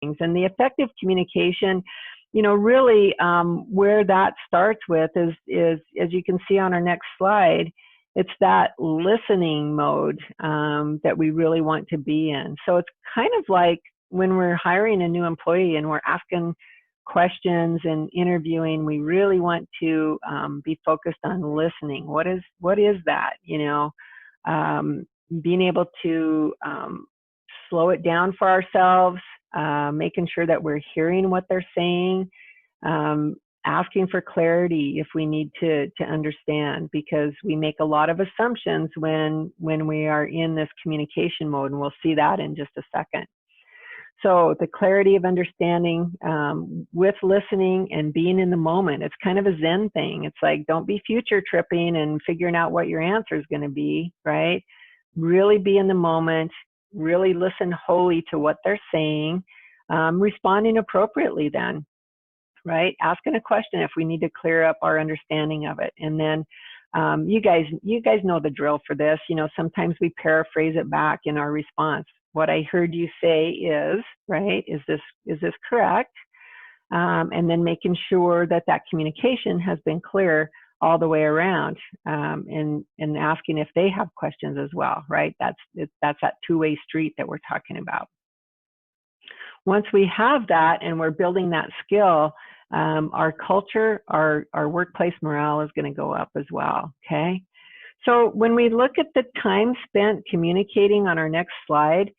things. And the effective communication, you know, really where that starts with is, as you can see on our next slide, it's that listening mode that we really want to be in. So it's kind of like when we're hiring a new employee and we're asking questions and interviewing, we really want to be focused on listening. What is that? You know, being able to slow it down for ourselves, making sure that we're hearing what they're saying, asking for clarity if we need to understand, because we make a lot of assumptions when we are in this communication mode, and we'll see that in just a second. So the clarity of understanding with listening and being in the moment, it's kind of a Zen thing. It's like, don't be future tripping and figuring out what your answer is going to be, right? Really be in the moment, really listen wholly to what they're saying, responding appropriately then, right? Asking a question if we need to clear up our understanding of it. And then you guys know the drill for this. You know, sometimes we paraphrase it back in our response. What I heard you say is, right? Is this correct? And then making sure that that communication has been clear all the way around, and asking if they have questions as well, right? That's that two-way street that we're talking about. Once we have that and we're building that skill, our culture, our workplace morale is going to go up as well, okay? So when we look at the time spent communicating on our next slide,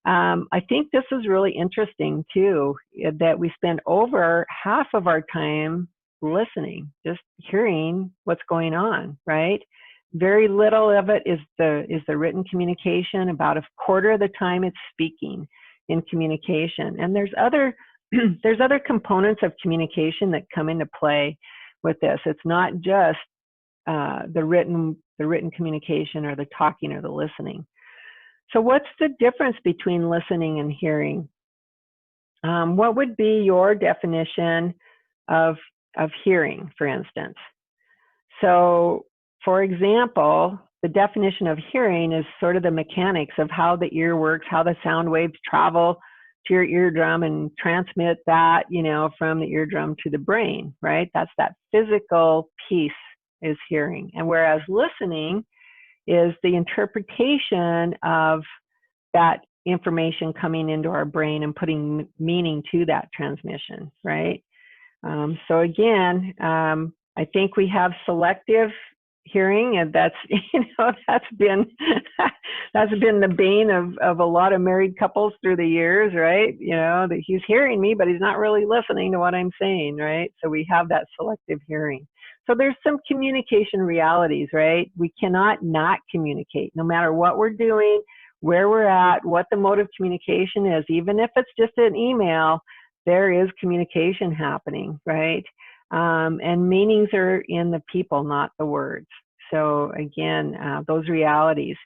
I think this is really interesting too, that we spend over half of our time listening, just hearing what's going on, right? Very little of it is the written communication. About a quarter of the time it's speaking in communication. And there's other components of communication that come into play with this. It's not just the written communication or the talking or the listening. So what's the difference between listening and hearing? What would be your definition of hearing, for instance? So, for example, the definition of hearing is sort of the mechanics of how the ear works, how the sound waves travel to your eardrum and transmit that, you know, from the eardrum to the brain, right? That's that physical piece is hearing. And whereas listening is the interpretation of that information coming into our brain and putting meaning to that transmission, right? So again, I think we have selective hearing, and that's, you know, that's been the bane of a lot of married couples through the years, right? You know, that he's hearing me, but he's not really listening to what I'm saying, right? So we have that selective hearing. So there's some communication realities, right? We cannot not communicate, no matter what we're doing, where we're at, what the mode of communication is. Even if it's just an email, there is communication happening, right? And meanings are in the people, not the words. So again, those realities.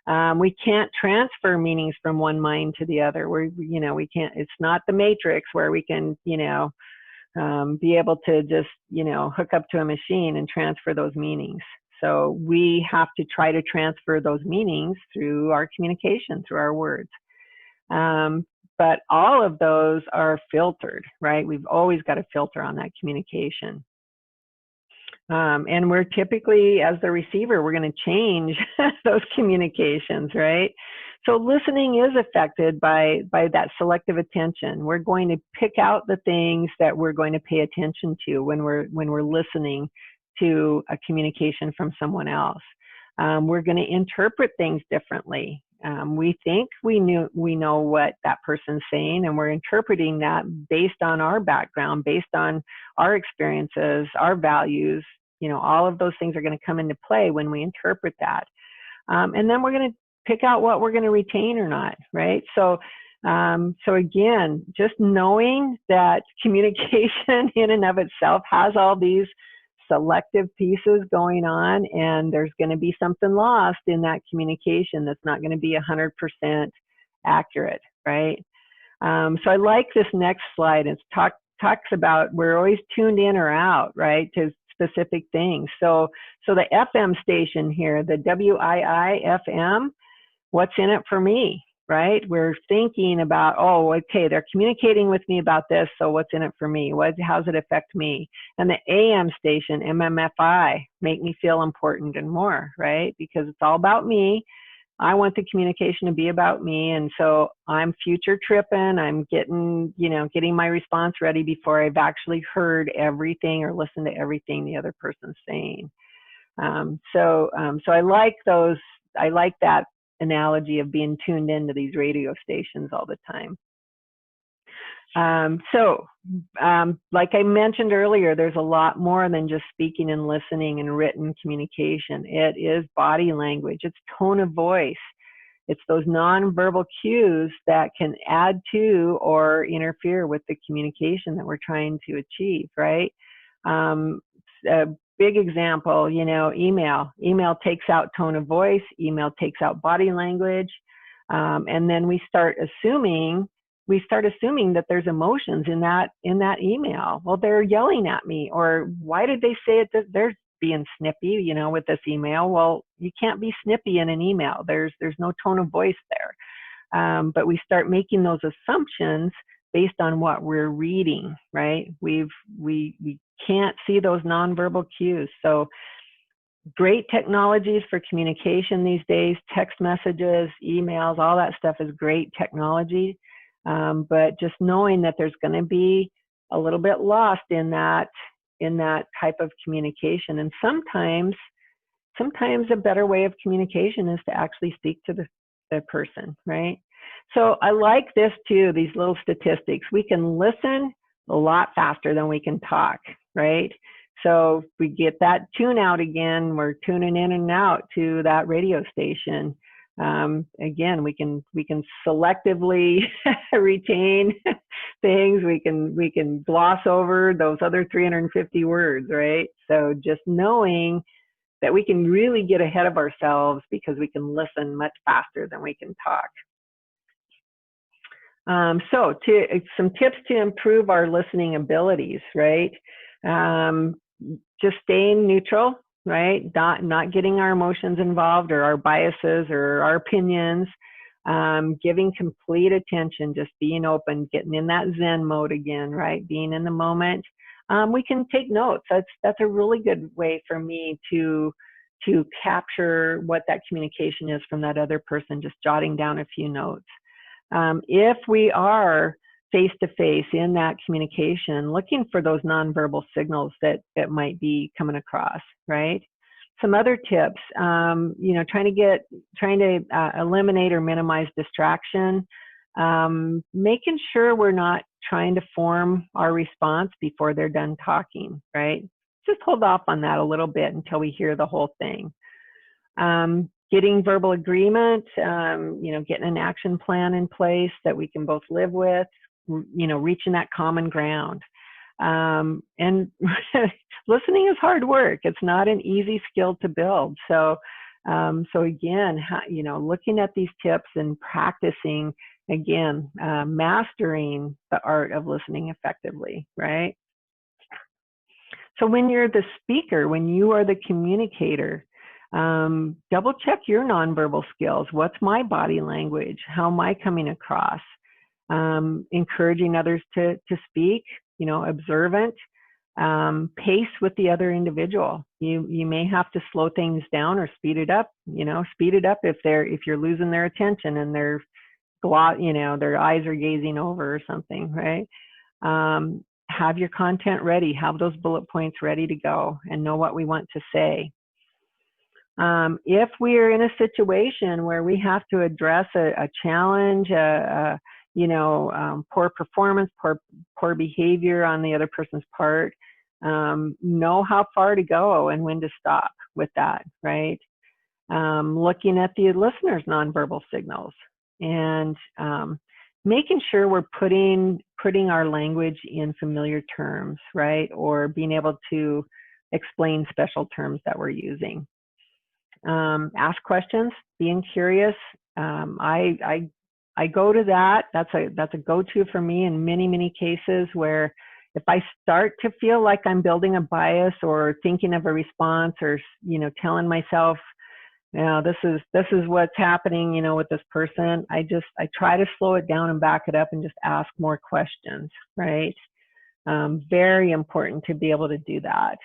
We can't transfer meanings from one mind to the other. We can't, it's not the Matrix where we can, you know, be able to just, you know, hook up to a machine and transfer those meanings. So we have to try to transfer those meanings through our communication, through our words. But all of those are filtered, right? We've always got a filter on that communication. And we're typically, as the receiver, we're going to change those communications, right? So listening is affected by that selective attention. We're going to pick out the things that we're going to pay attention to when we're listening to a communication from someone else. We're going to interpret things differently. We think we know what that person's saying, and we're interpreting that based on our background, based on our experiences, our values. You know, all of those things are going to come into play when we interpret that. And then we're going to pick out what we're going to retain or not, right? So again, just knowing that communication in and of itself has all these selective pieces going on, and there's going to be something lost in that communication that's not going to be 100% accurate, right? So I like this next slide. It talks about we're always tuned in or out, right, to specific things. So the FM station here, the WII FM, what's in it for me? right? We're thinking about, oh, okay, they're communicating with me about this, so what's in it for me? How's it affect me? And the AM station, MMFI, make me feel important and more, right? Because it's all about me. I want the communication to be about me, and so I'm future tripping. I'm getting my response ready before I've actually heard everything or listened to everything the other person's saying. So I like those. I like that analogy of being tuned into these radio stations all the time. Like I mentioned earlier, there's a lot more than just speaking and listening and written communication. It is body language. It's tone of voice. It's those nonverbal cues that can add to or interfere with the communication that we're trying to achieve, right? A big example, email. Email takes out tone of voice. Email takes out body language. And then we start assuming that there's emotions in that email. Well, they're yelling at me, or why did they say it? They're being snippy, with this email. Well, you can't be snippy in an email. There's no tone of voice there. But we start making those assumptions based on what we're reading, right? We can't see those nonverbal cues. So great technologies for communication these days, text messages, emails, all that stuff is great technology. But just knowing that there's going to be a little bit lost in that type of communication. And sometimes a better way of communication is to actually speak to the person, right? So I like this too, these little statistics. We can listen a lot faster than we can talk, right? So if we get that tune out again, we're tuning in and out to that radio station. Again, we can selectively retain things. We can gloss over those other 350 words, right? So just knowing that we can really get ahead of ourselves because we can listen much faster than we can talk. So some tips to improve our listening abilities, right? Just staying neutral, right? Not getting our emotions involved or our biases or our opinions, giving complete attention, just being open, getting in that Zen mode again, right? Being in the moment. We can take notes. That's a really good way for me to capture what that communication is from that other person, just jotting down a few notes. If we are face-to-face in that communication, looking for those nonverbal signals that might be coming across, right? Some other tips, trying to eliminate or minimize distraction, making sure we're not trying to form our response before they're done talking, right? Just hold off on that a little bit until we hear the whole thing. Getting verbal agreement, getting an action plan in place that we can both live with, reaching that common ground. And listening is hard work. It's not an easy skill to build. So again, looking at these tips and practicing, again, mastering the art of listening effectively, right? So when you're the speaker, when you are the communicator, double check your nonverbal skills. What's my body language? How am I coming across? Encouraging others to speak, observant, pace with the other individual. You may have to slow things down or speed it up, speed it up if you're losing their attention and their eyes are gazing over or something, right? Have your content ready, have those bullet points ready to go and know what we want to say. If we're in a situation where we have to address a challenge, poor performance, poor behavior on the other person's part, know how far to go and when to stop with that, right? Looking at the listener's nonverbal signals and making sure we're putting our language in familiar terms, right? Or being able to explain special terms that we're using. Ask questions, being curious. I go to that. That's a go-to for me in many, many cases where if I start to feel like I'm building a bias or thinking of a response or, telling myself, this is what's happening, with this person. I try to slow it down and back it up and just ask more questions, right? Very important to be able to do that.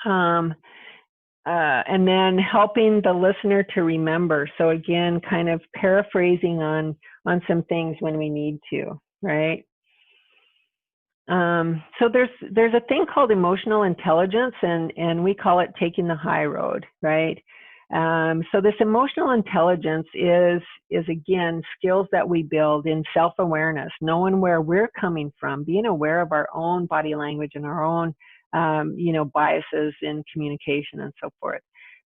And then helping the listener to remember. So again, kind of paraphrasing on some things when we need to, right? So there's a thing called emotional intelligence, and we call it taking the high road, right? So this emotional intelligence is again skills that we build in self-awareness, knowing where we're coming from, being aware of our own body language and our own biases in communication and so forth,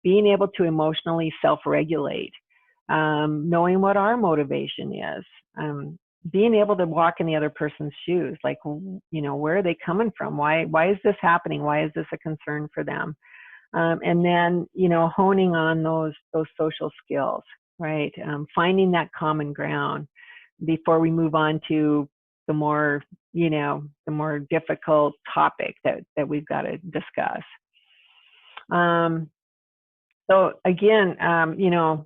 being able to emotionally self-regulate, knowing what our motivation is, being able to walk in the other person's shoes, like, where are they coming from? Why is this happening? Why is this a concern for them? And then, honing on those social skills, right? Finding that common ground before we move on to the more, the more difficult topic that we've got to discuss. So again,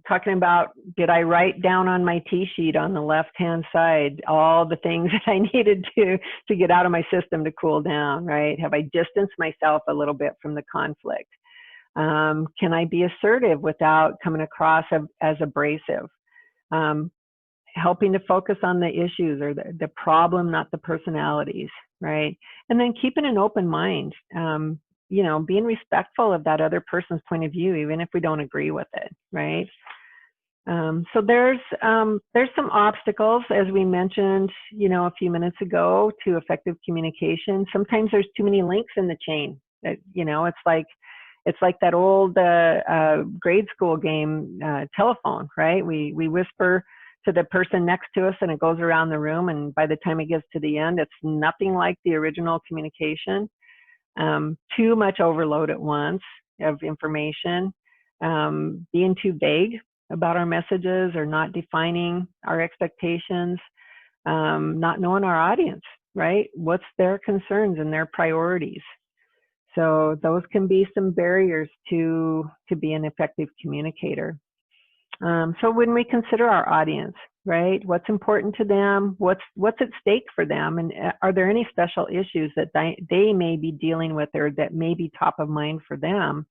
talking about, did I write down on my T-sheet on the left-hand side all the things that I needed to get out of my system to cool down, right? Have I distanced myself a little bit from the conflict? Can I be assertive without coming across as abrasive? Helping to focus on the issues or the problem, not the personalities, right? And then keeping an open mind, being respectful of that other person's point of view, even if we don't agree with it, right? So there's some obstacles, as we mentioned, a few minutes ago, to effective communication. Sometimes there's too many links in the chain. It's like that old grade school game, telephone, right? We whisper to the person next to us and it goes around the room, and by the time it gets to the end, it's nothing like the original communication. Too much overload at once of information, being too vague about our messages or not defining our expectations, not knowing our audience, right? What's their concerns and their priorities? So those can be some barriers to be an effective communicator. So when we consider our audience, right, what's important to them, what's at stake for them, and are there any special issues that they may be dealing with or that may be top of mind for them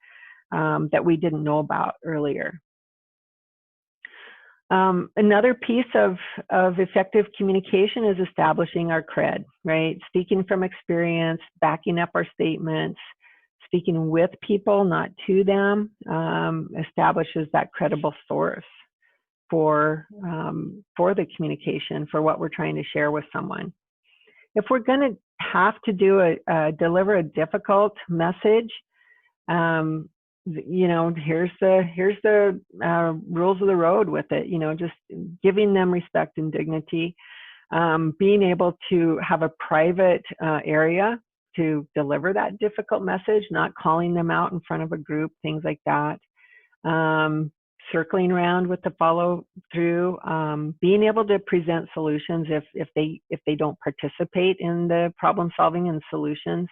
that we didn't know about earlier? Another piece of effective communication is establishing our cred, right? Speaking from experience, backing up our statements, speaking with people, not to them, establishes that credible source for the communication, for what we're trying to share with someone. If we're going to have to deliver a difficult message, here's the rules of the road with it. Just giving them respect and dignity, being able to have a private area to deliver that difficult message, not calling them out in front of a group, things like that. Circling around with the follow through, being able to present solutions if they don't participate in the problem solving and solutions,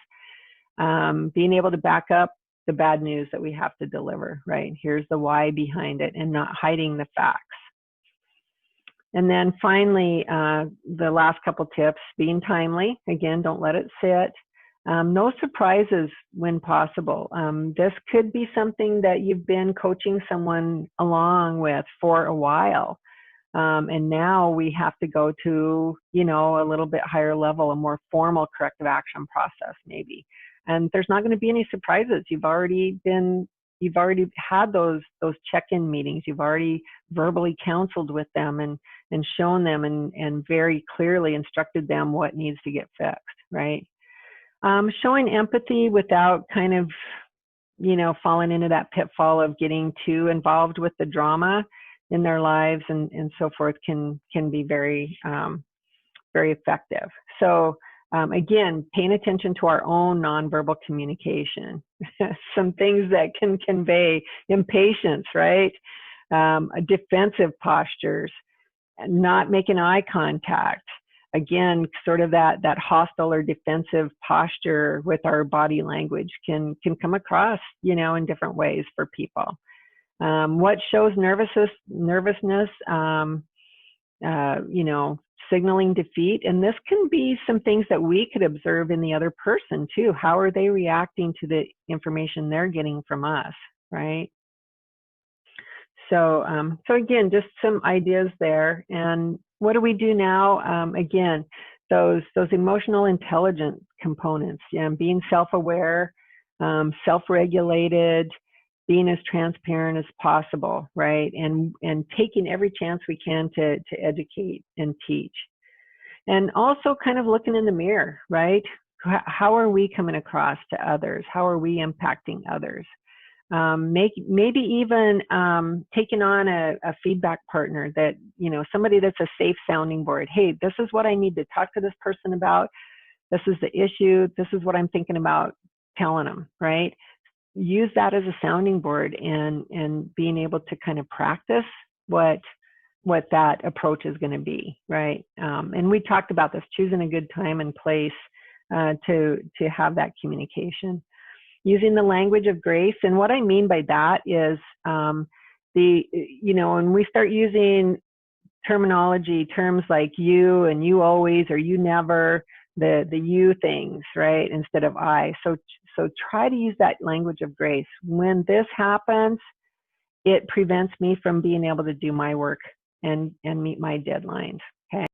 being able to back up the bad news that we have to deliver, right? Here's the why behind it, and not hiding the facts. And then finally, the last couple tips, being timely. Again, don't let it sit. No surprises when possible. This could be something that you've been coaching someone along with for a while. And now we have to go to, a little bit higher level, a more formal corrective action process maybe. And there's not going to be any surprises. You've already had those check-in meetings. You've already verbally counseled with them and shown them and very clearly instructed them what needs to get fixed, right? Showing empathy without kind of, falling into that pitfall of getting too involved with the drama in their lives and so forth can be very, very effective. So again, paying attention to our own nonverbal communication, some things that can convey impatience, right? Defensive postures, not making eye contact. Again, sort of that hostile or defensive posture with our body language can come across, in different ways for people. What shows nervousness, you know, signaling defeat. And this can be some things that we could observe in the other person too. How are they reacting to the information they're getting from us, right? So, so again, just some ideas there. And what do we do now? Again, those emotional intelligence components, being self-aware, self-regulated, being as transparent as possible, right? And taking every chance we can to educate and teach. And also kind of looking in the mirror, right? How are we coming across to others? How are we impacting others? Maybe even taking on a feedback partner that, you know, somebody that's a safe sounding board. Hey, this is what I need to talk to this person about. This is the issue. This is what I'm thinking about telling them, right? Use that as a sounding board and being able to kind of practice what that approach is going to be, right? And we talked about this, choosing a good time and place to have that communication. Using the language of grace. And what I mean by that is you know, when we start using terminology, terms like you and you always or you never, the you things, right, instead of I. So try to use that language of grace. When this happens, it prevents me from being able to do my work and meet my deadlines.